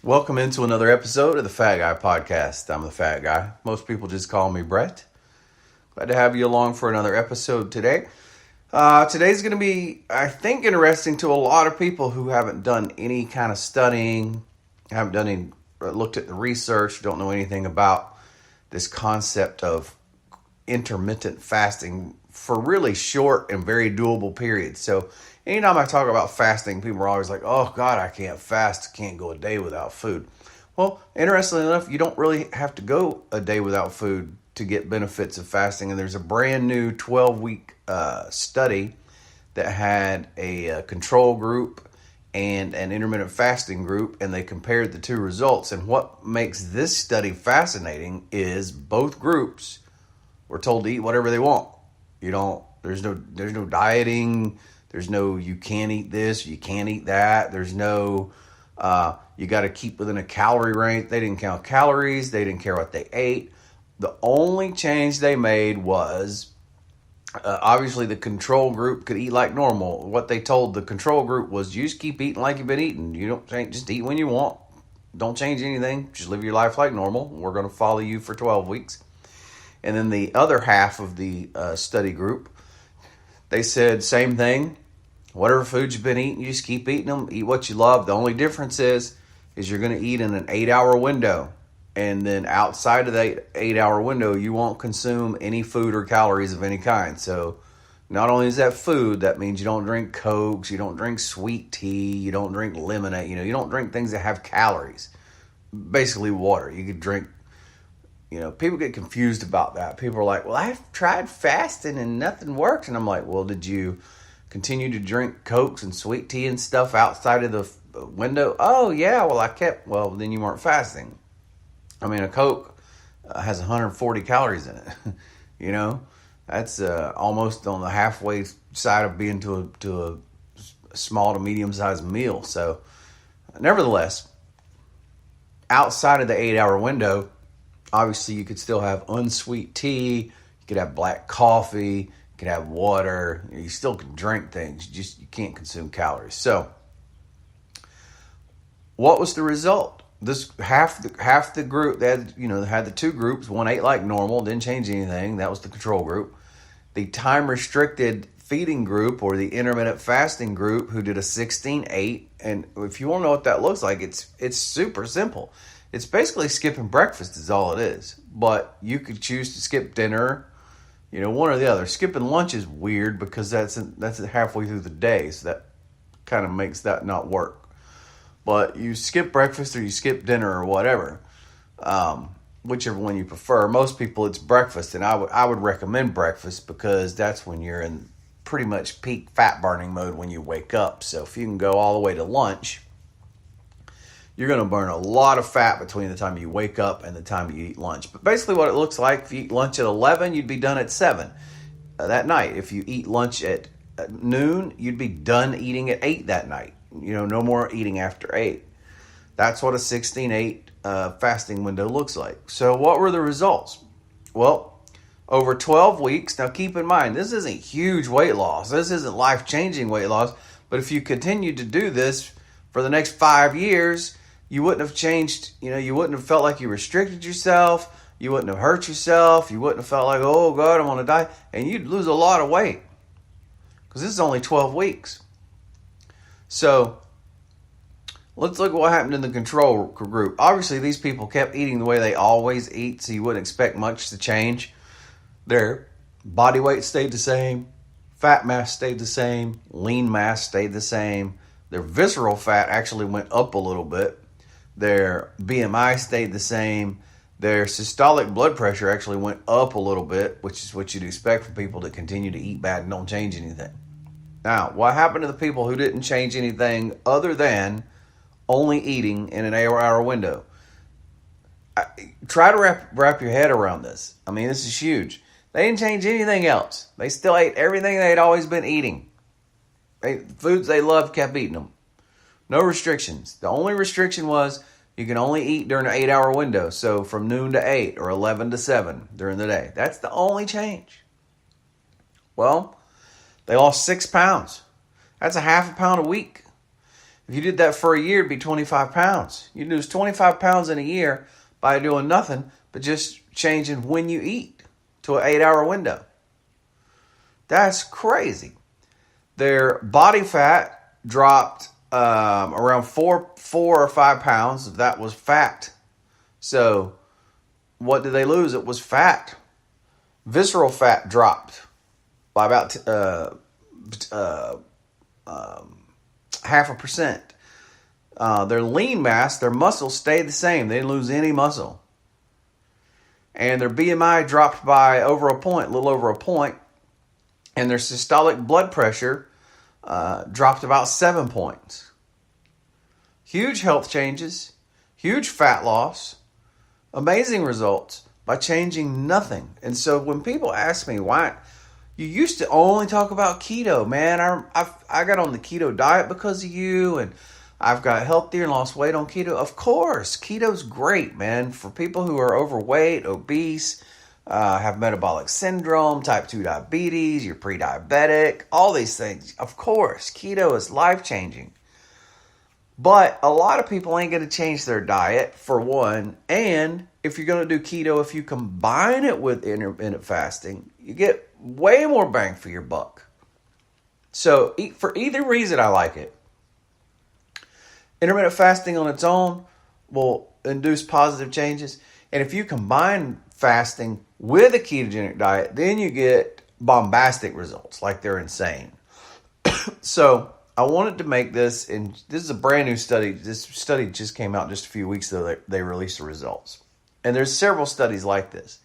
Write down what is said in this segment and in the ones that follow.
Welcome into another episode of the Fat Guy Podcast. I'm the Fat Guy. Most people just call me Brett. Glad to have you along for another episode today. Today's going to be, I think, interesting to a lot of people who haven't done any kind of studying, haven't done any, looked at the research, don't know anything about this concept of intermittent fasting for really short and very doable periods. So anytime I talk about fasting, people are always like, oh God, I can't fast. Can't go a day without food. Well, interestingly enough, you don't really have to go a day without food to get benefits of fasting. And there's a brand new 12-week study that had a control group and an intermittent fasting group, and they compared the two results. And what makes this study fascinating is both groups were told to eat whatever they want. There's no dieting. There's no, you can't eat this, you can't eat that. There's no, you got to keep within a calorie range. They didn't count calories. They didn't care what they ate. The only change they made was, obviously the control group could eat like normal. What they told the control group was, you just keep eating like you've been eating. You don't just eat when you want. Don't change anything. Just live your life like normal. We're going to follow you for 12 weeks. And then the other half of the study group, they said same thing. Whatever foods you've been eating, you just keep eating them. Eat what you love. The only difference is you're going to eat in an 8-hour window. And then outside of that 8-hour window, you won't consume any food or calories of any kind. So not only is that food, that means you don't drink Cokes, you don't drink sweet tea, you don't drink lemonade. You don't drink things that have calories. Basically water. You could drink. People get confused about that. People are like, well, I've tried fasting and nothing works. And I'm like, well, did you continue to drink Cokes and sweet tea and stuff outside of the window? Oh, yeah, well, then you weren't fasting. I mean, a Coke has 140 calories in it. That's almost on the halfway side of being to a small to medium-sized meal. So, nevertheless, outside of the 8-hour window, obviously, you could still have unsweet tea, you could have black coffee, you could have water, you still can drink things, you can't consume calories. So, what was the result? This half the group, they had the two groups, one ate like normal, didn't change anything, that was the control group. The time-restricted feeding group, or the intermittent fasting group, who did a 16-8, and if you want to know what that looks like, it's super simple. It's basically skipping breakfast is all it is. But you could choose to skip dinner, one or the other. Skipping lunch is weird because that's halfway through the day, so that kind of makes that not work. But you skip breakfast or you skip dinner or whatever, whichever one you prefer. Most people it's breakfast, and I would recommend breakfast because that's when you're in pretty much peak fat burning mode when you wake up. So if you can go all the way to lunch, you're going to burn a lot of fat between the time you wake up and the time you eat lunch. But basically what it looks like, if you eat lunch at 11, you'd be done at 7 that night. If you eat lunch at noon, you'd be done eating at 8 that night. No more eating after 8. That's what a 16-8 fasting window looks like. So what were the results? Well, over 12 weeks, now keep in mind, this isn't huge weight loss. This isn't life-changing weight loss. But if you continue to do this for the next 5 years, you wouldn't have changed, you wouldn't have felt like you restricted yourself, you wouldn't have hurt yourself, you wouldn't have felt like, oh God, I'm on a diet, and you'd lose a lot of weight. Because this is only 12 weeks. So, let's look at what happened in the control group. Obviously, these people kept eating the way they always eat, so you wouldn't expect much to change. Their body weight stayed the same, fat mass stayed the same, lean mass stayed the same, their visceral fat actually went up a little bit. Their BMI stayed the same. Their systolic blood pressure actually went up a little bit, which is what you'd expect from people that continue to eat bad and don't change anything. Now, what happened to the people who didn't change anything other than only eating in an 8-hour window? Try to wrap your head around this. I mean, this is huge. They didn't change anything else. They still ate everything they'd always been eating. Foods they loved, kept eating them. No restrictions. The only restriction was you can only eat during an 8-hour window. So from noon to 8 or 11 to 7 during the day. That's the only change. Well, they lost 6 pounds. That's a half a pound a week. If you did that for a year, it'd be 25 pounds. You'd lose 25 pounds in a year by doing nothing but just changing when you eat to an 8-hour window. That's crazy. Their body fat dropped around 4 or 5 pounds. That was fat. So what did they lose? It was fat. Visceral fat dropped by about 0.5%. Their lean mass, their muscle stayed the same. They didn't lose any muscle. And their BMI dropped by over a point, a little over a point. And their systolic blood pressure dropped about 7 points. Huge health changes, huge fat loss, amazing results by changing nothing. And so when people ask me, why you used to only talk about keto, man, I got on the keto diet because of you, and I've got healthier and lost weight on keto. Of course, keto's great, man, for people who are overweight, obese, have metabolic syndrome, type 2 diabetes, you're pre-diabetic, all these things. Of course, keto is life-changing. But a lot of people ain't going to change their diet, for one. And if you're going to do keto, if you combine it with intermittent fasting, you get way more bang for your buck. So for either reason, I like it. Intermittent fasting on its own will induce positive changes. And if you combine fasting with a ketogenic diet, then you get bombastic results, like they're insane. So I wanted to make this, and this is a brand new study. This study just came out just a few weeks ago. They released the results. And there's several studies like this.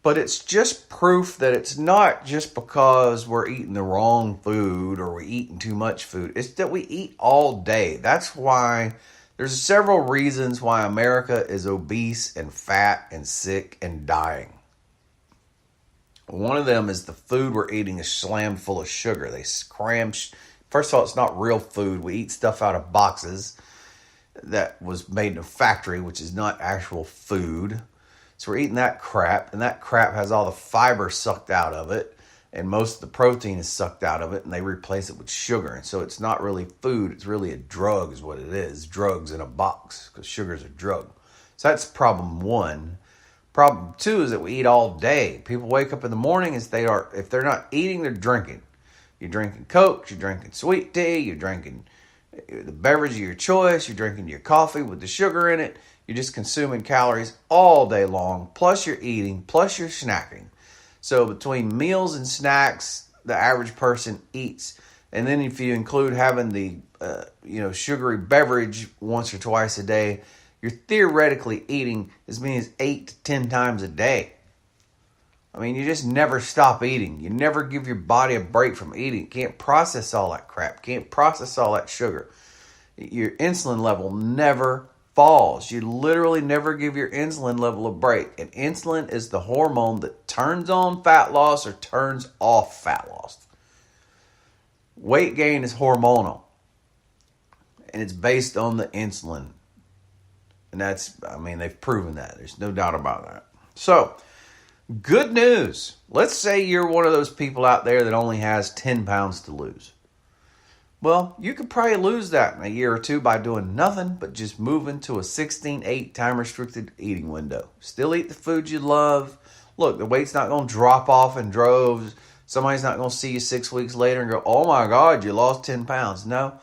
But it's just proof that it's not just because we're eating the wrong food or we're eating too much food. It's that we eat all day. That's why there's several reasons why America is obese and fat and sick and dying. One of them is the food we're eating is slammed full of sugar. They cram. First of all, it's not real food. We eat stuff out of boxes that was made in a factory, which is not actual food. So we're eating that crap, and that crap has all the fiber sucked out of it, and most of the protein is sucked out of it, and they replace it with sugar. And so it's not really food. It's really a drug is what it is. Drugs in a box, because sugar is a drug. So that's problem one. Problem two is that we eat all day. People wake up in the morning, if they're not eating, they're drinking. You're drinking Coke, you're drinking sweet tea, you're drinking the beverage of your choice, you're drinking your coffee with the sugar in it. You're just consuming calories all day long, plus you're eating, plus you're snacking. So between meals and snacks, the average person eats. And then if you include having the sugary beverage once or twice a day, you're theoretically eating as many as 8 to 10 times a day. I mean, you just never stop eating. You never give your body a break from eating. Can't process all that crap. Can't process all that sugar. Your insulin level never falls. You literally never give your insulin level a break. And insulin is the hormone that turns on fat loss or turns off fat loss. Weight gain is hormonal. And it's based on the insulin. And they've proven that. There's no doubt about that. So, good news. Let's say you're one of those people out there that only has 10 pounds to lose. Well, you could probably lose that in a year or two by doing nothing but just moving to a 16-8 time-restricted eating window. Still eat the food you love. Look, the weight's not going to drop off in droves. Somebody's not going to see you 6 weeks later and go, oh my God, you lost 10 pounds. No.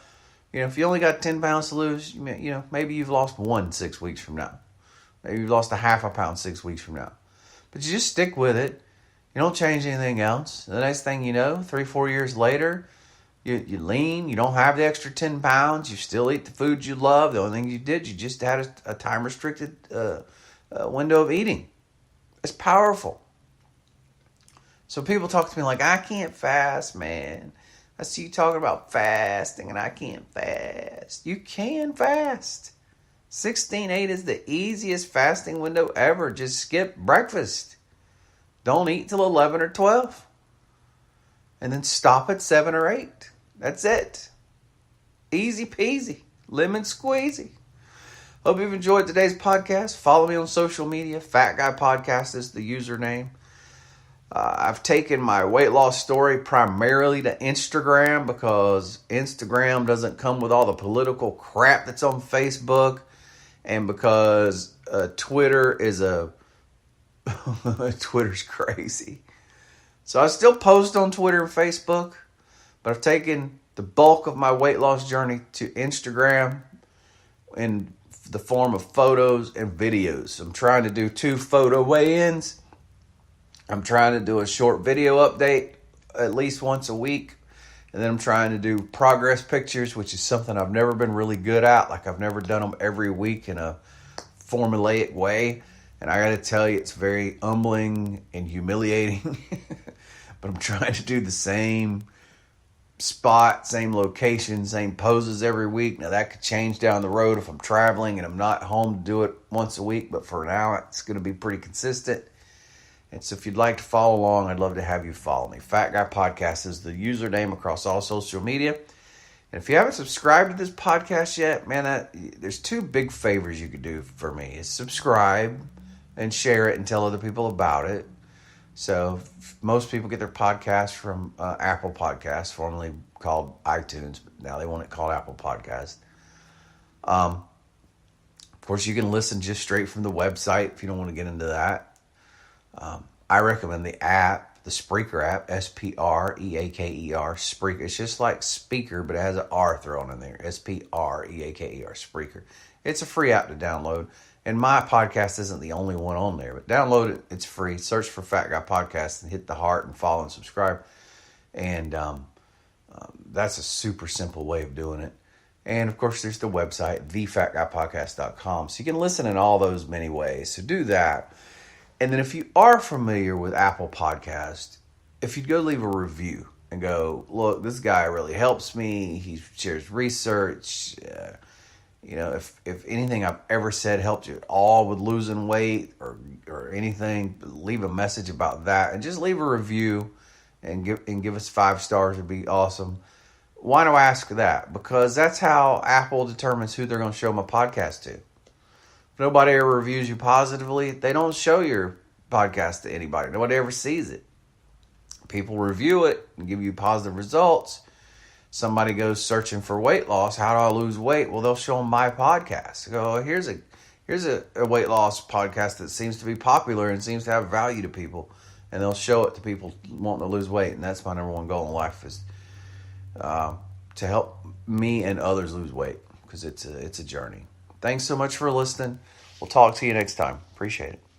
If you only got 10 pounds to lose, maybe you've lost 1 6 weeks from now. Maybe you've lost a half a pound 6 weeks from now. But you just stick with it. You don't change anything else. The next thing you know, 3-4 years later, you lean. You don't have the extra 10 pounds. You still eat the food you love. The only thing you did, you just had a time-restricted window of eating. It's powerful. So people talk to me like, I can't fast, man. I see you talking about fasting, and I can't fast. You can fast. 16-8 is the easiest fasting window ever. Just skip breakfast. Don't eat till 11 or 12. And then stop at 7 or 8. That's it. Easy peasy. Lemon squeezy. Hope you've enjoyed today's podcast. Follow me on social media. Fat Guy Podcast is the username. I've taken my weight loss story primarily to Instagram because Instagram doesn't come with all the political crap that's on Facebook, and because Twitter is Twitter's crazy. So I still post on Twitter and Facebook, but I've taken the bulk of my weight loss journey to Instagram in the form of photos and videos. I'm trying to do 2 photo weigh-ins. I'm trying to do a short video update at least once a week. And then I'm trying to do progress pictures, which is something I've never been really good at. Like, I've never done them every week in a formulaic way. And I got to tell you, it's very humbling and humiliating. But I'm trying to do the same spot, same location, same poses every week. Now, that could change down the road if I'm traveling and I'm not home to do it once a week. But for now, it's going to be pretty consistent. And so if you'd like to follow along, I'd love to have you follow me. Fat Guy Podcast is the username across all social media. And if you haven't subscribed to this podcast yet, man, there's 2 big favors you could do for me. Is subscribe and share it and tell other people about it. So most people get their podcasts from Apple Podcasts, formerly called iTunes, but now they want it called Apple Podcasts. Of course, you can listen just straight from the website if you don't want to get into that. I recommend the app, the Spreaker app, Spreaker, Spreaker. It's just like speaker, but it has an R thrown in there, Spreaker, Spreaker. It's a free app to download, and my podcast isn't the only one on there, but download it. It's free. Search for Fat Guy Podcast and hit the heart and follow and subscribe, and that's a super simple way of doing it. And, of course, there's the website, thefatguypodcast.com, so you can listen in all those many ways, so do that. And then if you are familiar with Apple Podcast, if you'd go leave a review and go, look, this guy really helps me. He shares research. If anything I've ever said helped you at all with losing weight or anything, leave a message about that. And just leave a review and give us 5 stars would be awesome. Why do I ask that? Because that's how Apple determines who they're going to show my podcast to. Nobody ever reviews you positively. They don't show your podcast to anybody. Nobody ever sees it. People review it and give you positive results. Somebody goes searching for weight loss. How do I lose weight? Well, they'll show them my podcast. Go, here's a weight loss podcast that seems to be popular and seems to have value to people. And they'll show it to people wanting to lose weight. And that's my number one goal in life, is to help me and others lose weight, because it's a journey. Thanks so much for listening. We'll talk to you next time. Appreciate it.